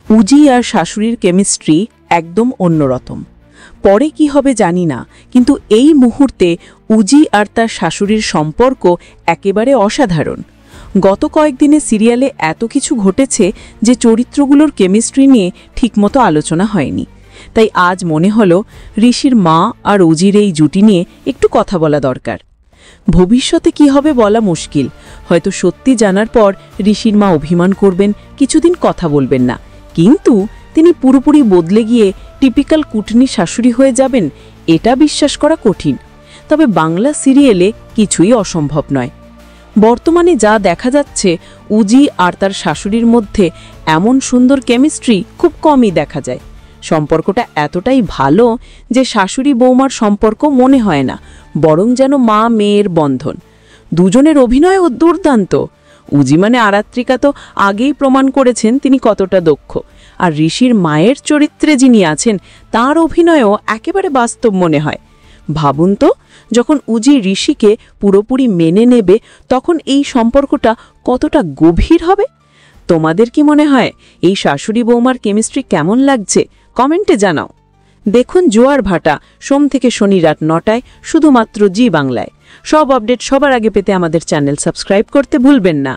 উজি আর শাশুড়ির কেমিস্ট্রি একদম অন্যরকম। পরে কি হবে জানি না, কিন্তু এই মুহূর্তে উজি আর তার শাশুড়ির সম্পর্ক একেবারে অসাধারণ। গত কয়েকদিনে সিরিয়ালে এত কিছু ঘটেছে যে চরিত্রগুলোর কেমিস্ট্রি নিয়ে ঠিকমতো আলোচনা হয়নি। তাই আজ মনে হলো ঋষির মা আর উজির এই জুটি নিয়ে একটু কথা বলা দরকার। ভবিষ্যতে কি হবে বলা মুশকিল। হয়তো সত্যি জানার পর ঋষির মা অভিমান করবেন, কিছুদিন কথা বলবেন না, কিন্তু তিনি পুরোপুরি বদলে গিয়ে টিপিক্যাল কুটনি শাশুড়ি হয়ে যাবেন, এটা বিশ্বাস করা কঠিন। তবে বাংলা সিরিয়ালে কিছুই অসম্ভব নয়। বর্তমানে যা দেখা যাচ্ছে, উজি আর তার শাশুড়ির মধ্যে এমন সুন্দর কেমিস্ট্রি খুব কমই দেখা যায়। সম্পর্কটা এতটাই ভালো যে শাশুড়ি বৌমার সম্পর্ক মনে হয় না, বরং যেন মা মেয়ের বন্ধন। দুজনের অভিনয়ও দুর্দান্ত। উজি মানে আরাত্রিকা তো আগেই প্রমাণ করেছেন তিনি কতটা দক্ষ, আর ঋষির মায়ের চরিত্রে যিনি আছেন তার অভিনয়ও একেবারে বাস্তব মনে হয়। ভাবুন তো, যখন উজি ঋষিকে পুরোপুরি মেনে নেবে, তখন এই সম্পর্কটা কতটা গভীর হবে। তোমাদের কি মনে হয় এই শাশুড়ি বৌমার কেমিস্ট্রি কেমন লাগছে? কমেন্টে জানাও। দেখুন জোয়ার ভাটা, সোম থেকে শনি রাত 9টায়, শুধুমাত্র জি বাংলায়। সব আপডেট সবার আগে পেতে আমাদের চ্যানেল সাবস্ক্রাইব করতে ভুলবেন না।